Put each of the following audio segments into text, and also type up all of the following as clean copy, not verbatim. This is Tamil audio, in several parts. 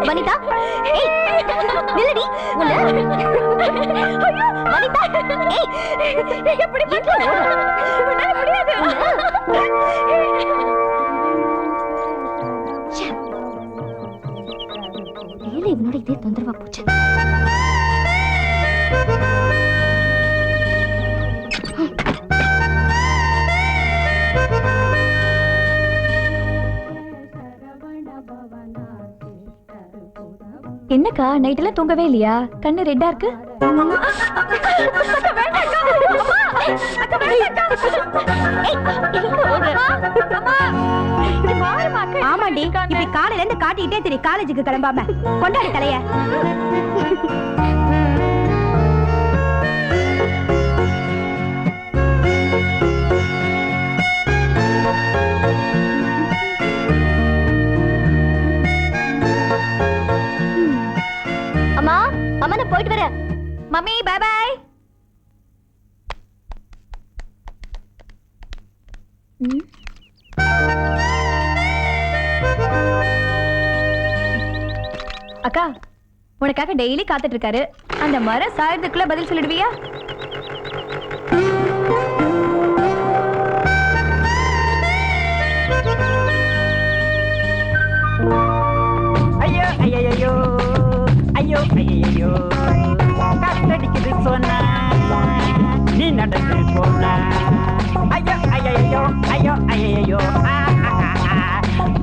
வனிதா, ஏய் நில்லடி. வனிதா, ஏய் எப்படி பண்ற? உன்னால முடியாது. டெய்லி இவனோட இதே தொந்தரவா போச்சு. என்னக்கா நைட் எல்லாம் தூங்கவே இல்லையா? கண்ணு ரெட்டா இருக்கு. ஆமாண்டி, இப்படி காலையில இருந்து காட்டிக்கிட்டே தெரியும் காலேஜுக்கு கிளம்பாம. கொண்டாடி தலைய. அம்மா, அம்மா நான் போயிட்டு வரேன். Mummy bye bye. அக்கா, உனக்காக டெய்லி காத்துட்டு இருக்காரு. அந்த மரம் சாயறதுக்குள்ள பதில் சொல்லிடுவியா? ஐயோ ஐயோ ஐயோ ஐயோ காத்தடிக்குது சொன்னா நீ நடந்து போனா. ஐயோ ஐயோ ஐயோ ஐயோ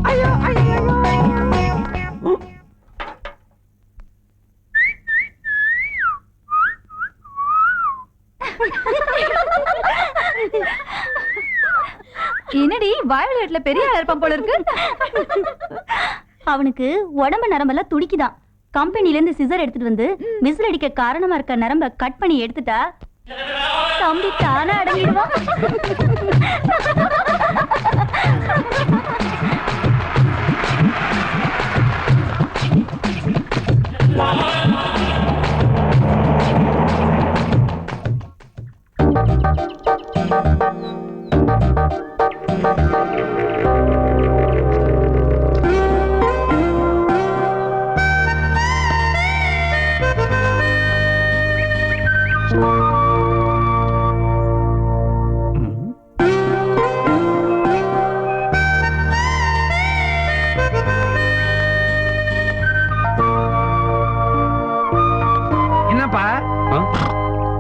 ஐயோ ஐயோ. என்னடி வாய் விளையாட்டுல பெரிய ஆளா இருப்பான் போல இருக்கு. அவனுக்கு உடம்பு நரம்பெல்லாம் துடிக்குதான். கம்பெனில இருந்து சிசர் எடுத்துட்டு வந்து விசில் அடிக்க காரணமா இருக்க நரம்ப கட் பண்ணி எடுத்துட்டா தம்பி தானே அடங்கிடுவான்.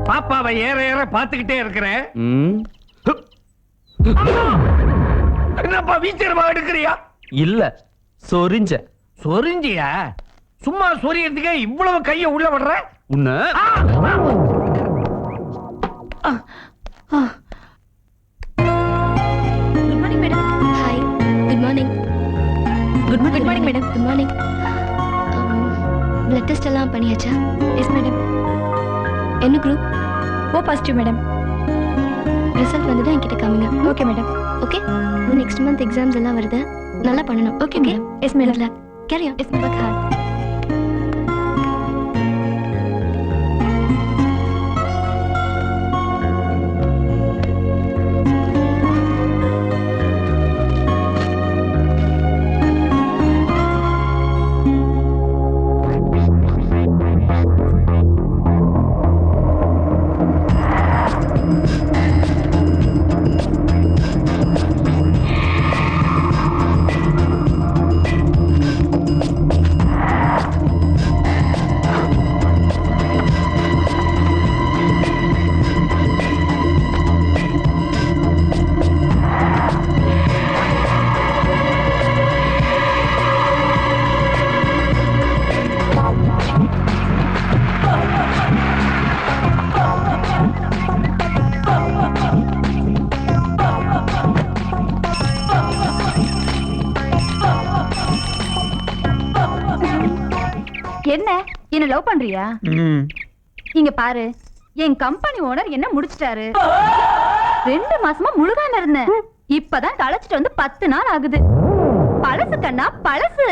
பாப்பாவை ஏற ஏற பாத்துக்கிட்டே இருக்கிறேன். என்னப்பா வீச்சரமா எடுக்கிறியா? இல்ல, சொரிஞ்ச. சொரிஞ்சியா? சும்மா சொரியறதுக்கே இவ்வளவு கைய உள்ள விடுற? உன்ன good morning madam. Hi, good morning. Good morning madam. Good morning. Blood test எல்லாம் பண்ணியாச்சா? Yes madam. என்ன group? O positive madam. Result வந்து தான் என்கிட்ட காமிங்க. Okay madam. Okay, next month exams எல்லாம் வருது, நல்லா பண்ணணும். Okay okay. Yes madam. Carry on. Yes madam. Hi. என்ன என்ன லவ் பண்றியா? இங்க பாரு, என் கம்பெனி ஓனர் என்ன முடிச்சிட்டாரு. 2 மாசமா முழுகாம இருந்தேன். இப்பதான் களைச்சிட்டு வந்து 10 நாள் ஆகுது. பழசு கண்ணா பழசு.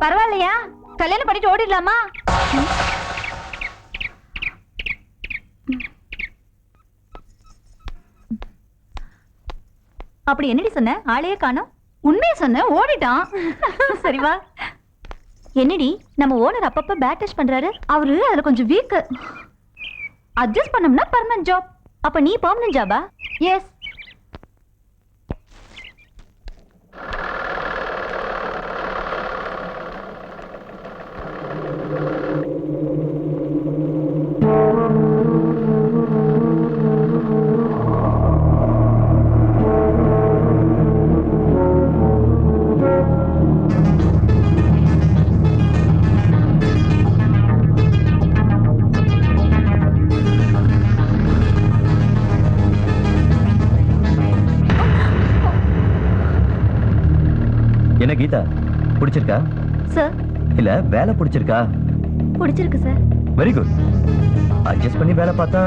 பரவாயில்லையா? கல்யாணம் பண்ணிட்டு ஓடிடலாமா? அப்படி என்னடி சொன்ன? ஆளையே காணோம். உண்மையை சொன்ன ஓடிட்டான். சரி வா. என்னடி நம்ம ஓனர் அப்பப்ப பேட் டச் பண்றாரு? அவரு அதுல கொஞ்சம் வீக். அட்ஜஸ்ட் பண்ணோம்னா பெர்மனன்ட் ஜாப். அப்ப நீ பெர்மனன்ட் ஜாபா? எஸ். என்ன கீதா, பிடிச்சிருக்கா? சார், இல்ல வேலை பிடிச்சிருக்கா? பிடிச்சிருக்கு சார். Very good. அட்ஜஸ்ட் பண்ணி வேலை பார்த்தா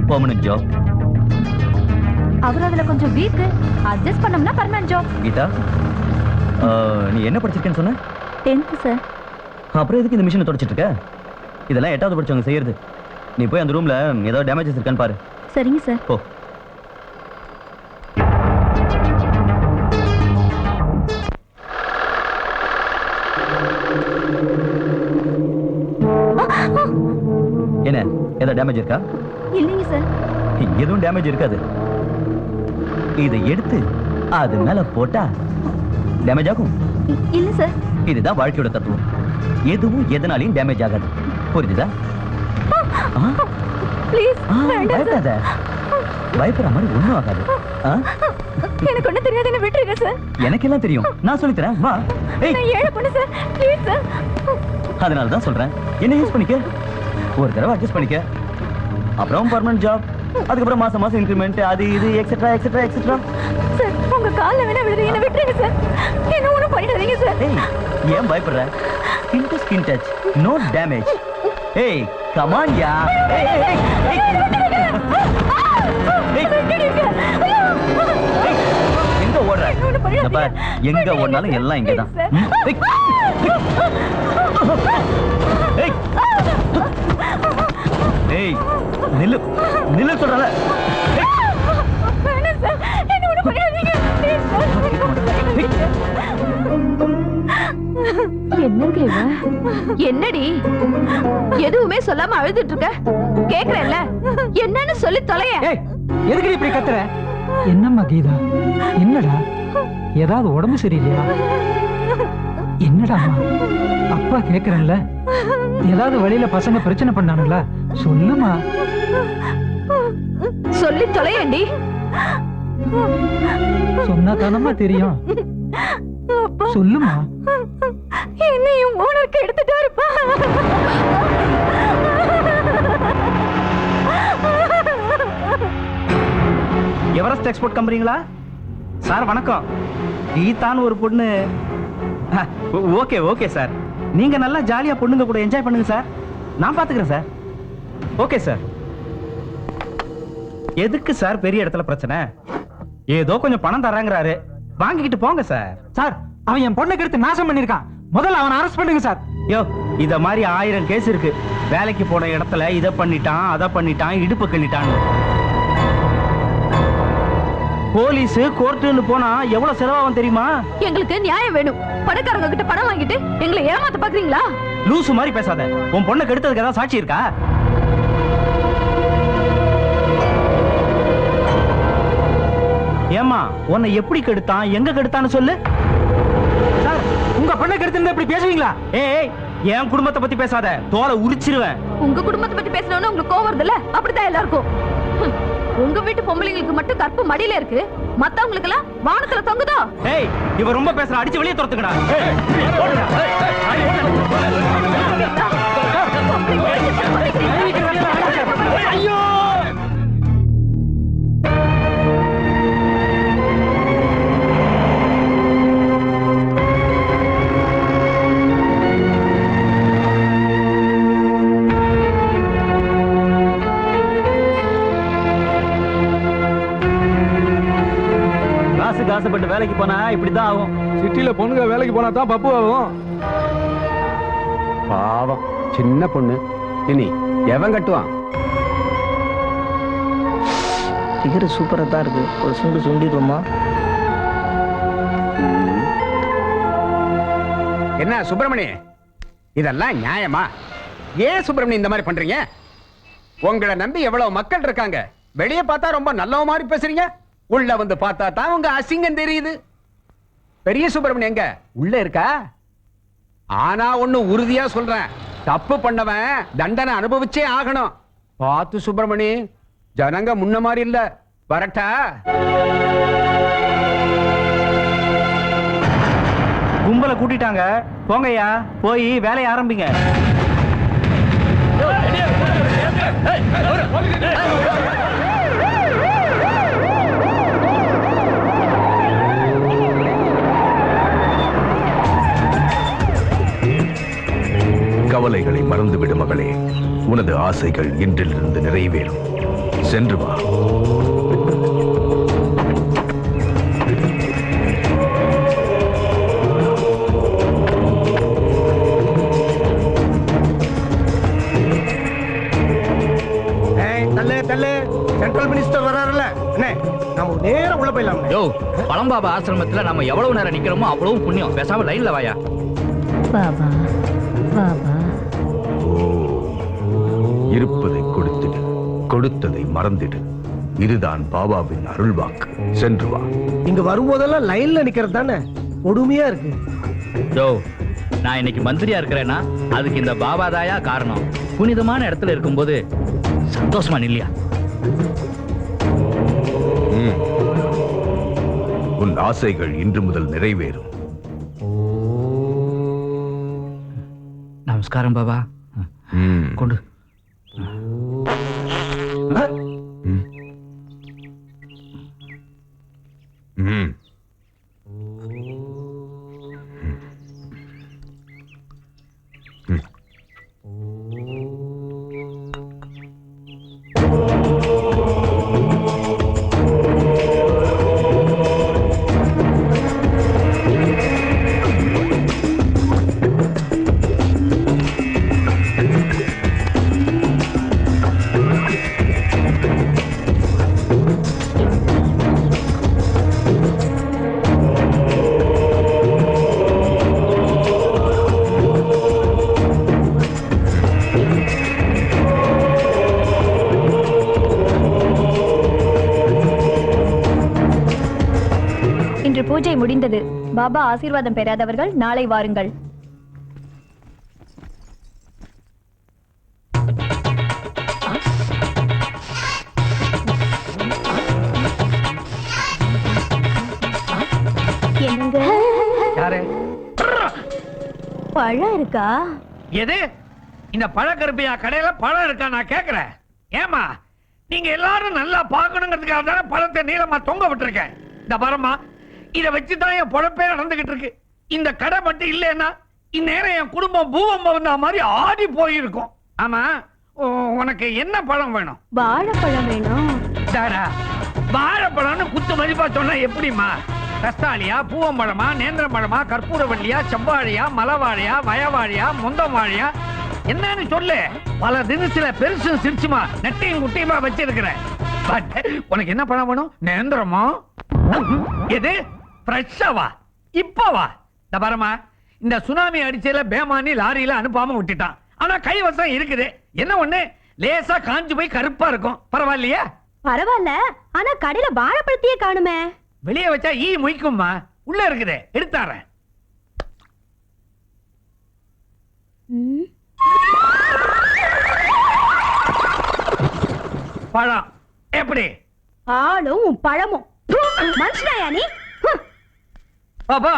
பெர்மனன்ட் ஜாப். அவர் அதுல கொஞ்சம் வீக். அட்ஜஸ்ட் பண்ணோம்னா பெர்மனன்ட் ஜாப். கீதா, நீ என்ன படிச்சிருக்கேன்னு சொன்ன? 10th sir. அப்புறம் எதுக்கு இந்த மிஷினை தொடச்சிட்டு இருக்க? இதெல்லாம் 8வது படிச்சவங்க செய்யறது. நீ போய் அந்த ரூம்ல ஏதாவது டேமேஜஸ் இருக்கான்னு பாரு. சரிங்க சார். போ. என்ன, ஏதாவது டேமேஜ் இருக்கா? இல்லைங்க சார். எதுவும் டேமேஜ் இருக்காது. இதை எடுத்து அது மேல போட்டா டேமேஜ் ஆகும்? இல்ல சார். இதுதான் வாழ்க்கையோட தத்துவம். எதுவும் எதனாலையும் டேமேஜ் ஆகாது. புரிஞ்சுதா? ப்ளீஸ் பயப்படாத. பயப்படுற மாதிரி ஒண்ணும் ஆகாது. எனக்கு ஒண்ணு தெரியாதுன்னு விட்டுருங்க சார். எனக்கு எல்லாம் தெரியும். நான் சொல்லித் தரேன். வா. ஏய், நான் ஏழை பொண்ணு சார். Please sir. அதனால தான் சொல்றேன். என்ன யூஸ் பண்ணிக்க. ஒரு தடவை அட்ஜஸ்ட் பண்ணிக்க. அப்புறம் பெர்மனன்ட் ஜாப். அதுக்கப்புறம் மாசம் மாசம் இன்கிரிமெண்ட், அது இது எக்ஸெட்ரா எக்ஸெட்ரா எக்ஸெட்ரா. சார், உங்க கால்ல வேணா விழுறீங்க. என்ன விட்டுருங்க சார். என்ன ஒண்ணும் பண்ணிடாதீங்க சார். ஏய், ஏன் பயப்படுற? Skin to skin touch, no damage. ஏய், கம் ஆன் யா. ஏய் ஏய் ஏய். எங்க ஓடுற? இந்த பார், எங்க ஓடினாலும் எல்லாம் இங்கதான். ஏய் ஏய், நில்லு நில்லு சொல்றல. வேணாம் சார். என்ன ஒண்ணும் பண்ணிடாதீங்க. Please sir. என்னங்க இவ? என்னடி எதுவுமே சொல்லாம அழுதுட்டு இருக்க? கேக்குறேன்ல, என்னன்னு சொல்லி தொலைய. ஏய், எதுக்கு இப்படி கத்துற? என்னம்மா கீதா, என்னடா? ஏதாவது உடம்பு சரியில்லையா? என்னடாமா? அப்பா கேக்குறேன்ல, ஏதாவது வழியில பசங்க பிரச்சனை பண்ணானுங்களா? சொல்லுமா. சொல்லி தொலையண்டி. சொன்னா தானம்மா தெரியும். சொல்லுமா. என்னையும் ஓனருக்கு எடுத்துட்டாருப்பா. எவரெஸ்ட் எக்ஸ்போர்ட் கம்பெனிங்களா? சார் வணக்கம். கீதான்னு ஒரு பொண்ணு. Okay okay sir. நீங்க நல்லா ஜாலியா பொண்ணுங்க கூட என்ஜாய் பண்ணுங்க சார். நான் பாத்துக்கிறேன் சார். Okay sir. எதுக்கு சார் பெரிய இடத்துல பிரச்சனை? ஏதோ கொஞ்சம் பணம் தராங்கறாரு, வாங்கிக்கிட்டு போங்க சார். சார், அவன் என் பொண்ணுக்கு எடுத்து நாசம் பண்ணிருக்கான். முதல்ல அவனை அரெஸ்ட் பண்ணுங்க சார். யோ, இத மாதிரி 1000 கேஸ் இருக்கு. வேலைக்கு போன இடத்துல இத பண்ணிட்டான், அத பண்ணிட்டான், இடுப்பு கிள்ளிட்டான். போலீஸ் கோர்ட்டுன்னு போனா எவ்வளவு செலவாகும் தெரியுமா? எங்களுக்கு நியாயம் வேணும். பணக்காரங்க கிட்ட பணம் வாங்கிட்டு எங்களை ஏமாத்த பாக்குறீங்களா? லூசு மாதிரி பேசாத. உன் பொண்ணை கெடுத்ததுக்கு ஏதாவது சாட்சி இருக்கா? ஏமா, உன்னை எப்படி கெடுத்தான், எங்க கெடுத்தான்னு சொல்லு. சார், உங்க பொண்ணை கெடுத்து இப்படி பேசுவீங்களா? ஏய், என் குடும்பத்தை பத்தி பேசாத. தோலை உரிச்சிருவேன். உங்க குடும்பத்தை பத்தி பேசணும்னு உங்களுக்கு கோவம் வருதுல்ல? அப்படிதான் எல்லாருக்கும். உங்க வீட்டு பொம்பளைங்களுக்கு மட்டும் கற்பு மடியில இருக்கு, மத்தவங்களுக்கு எல்லாம் வானத்துல தொங்குதோ? ஏய், இவ ரொம்ப பேசுற. அடிச்சு வெளியே துரத்துக்கடா. ஐயோ! காசுப்பட்டு வேலைக்கு போனா இப்படிதான் ஆகும். சிட்டில பொண்ணுங்க வேலைக்கு போனா தான் பப்பு ஆகும். பாவம் சின்ன பொண்ணு. இனி எவன் கட்டுவான்? ஃபிகர் சூப்பரா தான் இருக்கு. ஒரு சுண்டு சுண்டிடுவோமா? என்ன சுப்பிரமணி, இதெல்லாம் நியாயமா? ஏன் சுப்பிரமணி இந்த மாதிரி பண்றீங்க? உங்களை நம்பி எவ்வளவு மக்கள் இருக்காங்க. வெளியே பார்த்தா ரொம்ப நல்ல மாதிரி பேசுறீங்க, உள்ள வந்து பார்த்தா தான் உங்க அசிங்கம் தெரியுது. பெரிய சுப்பிரமணி எங்க? உள்ள இருக்கா? ஆனா ஒண்ணு உறுதியா சொல்றேன், தப்பு பண்ணவன் தண்டனை அனுபவிச்சே ஆகணும். பார்த்து சுப்பிரமணி, ஜனங்க முன்ன மாதிரி இல்ல. வரட்டா? கும்பலை கூட்டிட்டாங்க, போங்கய்யா, போய் வேலையை ஆரம்பிங்க. கவலைகளை மறந்துவிடு மகளே, உனது ஆசைகள் இன்றிலிருந்து நிறைவேறும். சென்று வா. சென்ட்ரல் மினிஸ்டர் வராருல்ல, நம்ம நேரம் உள்ள போயிடலாம். யோ, பழம்பாபா ஆசிரமத்துல நம்ம எவ்வளவு நேரம் நிக்கிறோமோ அவ்வளவு புண்ணியம். பேசாம லைன்ல வாயா. பாபா பாபா இருப்பதை கொடுத்திடு, கொடுத்ததை மறந்திடு. இதுதான் பாபாவின் அருள்வாக்கு. சென்று வா. இங்க வரும்போதெல்லாம் லைன்ல நிக்கிறது தானே கொடுமையா இருக்கு. யோ, நான் இன்னைக்கு மந்திரியா இருக்கிறேன்னா அதுக்கு இந்த பாபாதாயா காரணம். புனிதமான இடத்துல இருக்கும்போது சந்தோஷமா இல்லையா? உன் ஆசைகள் இன்று முதல் நிறைவேறும். நமஸ்காரம் பாபா. கொண்டு. பூஜை முடிந்தது. பாபா ஆசீர்வாதம் பெறாதவர்கள் நாளை வாருங்கள். என்னங்க யாரு? பழம் இருக்கா? எது? இந்த பழக்கருப்பையா கடையில பழம் இருக்கா நான் கேக்குறேன். ஏமா, நீங்க எல்லாரும் நல்லா பாக்கணுங்கிறதுக்காக தானே பழத்தை நீளமா தொங்க விட்டுருக்கேன். இந்த பரமா, இத வச்சுதான் என் பொழப்பே நடந்துகிட்டு இருக்கு. இந்த கடை மட்டும் இல்லைன்னா இந்நேரம் என் குடும்பம் பூவம் வந்த மாதிரி ஆடி போயிருக்கும். ஆமா, உனக்கு என்ன பழம் வேணும்? வாழைப்பழம் வேணும். வாழைப்பழம்னு குத்து மதிப்பா சொன்னா எப்படிமா? கஸ்தாலியா, பூவம்பழமா, நேந்திரம்பழமா, கற்பூரவள்ளியா, செவ்வாழையா, மலவாழையா, வயவாழையா, முந்தவாழையா, என்னன்னு சொல்லு. பல தினசில பெருசு சிரிச்சுமா நெட்டையும் குட்டியுமா வச்சிருக்கிறேன். உனக்கு என்ன பழம் வேணும்? நேந்திரமா? எது? ஃப்ரெஷ்ஷாவா? இப்பவா? இந்த பாருமா, இந்த சுனாமி அடிச்சல பேமானி லாரியில அனுப்பாம விட்டுட்டான். ஆனா கைவசம் இருக்குது. என்ன ஒண்ணு, லேசா காஞ்சு போய் கருப்பா இருக்கும். பரவாயில்லையா? பரவாயில்ல, ஆனா கடையில வாழைப்பழத்தையே காணுமே. வெளியே வச்சா ஈ மொய்க்கும்மா. உள்ள இருக்குது, எடுத்தாரேன். பழம் எப்படி? ஆளும் பழமும் மனுஷனாயா நீ? பாப்பா,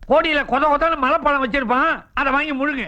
கோடியில கொத கொதன்னு மலைப்பழம் வச்சிருப்பான், அதை வாங்கி முழுங்க.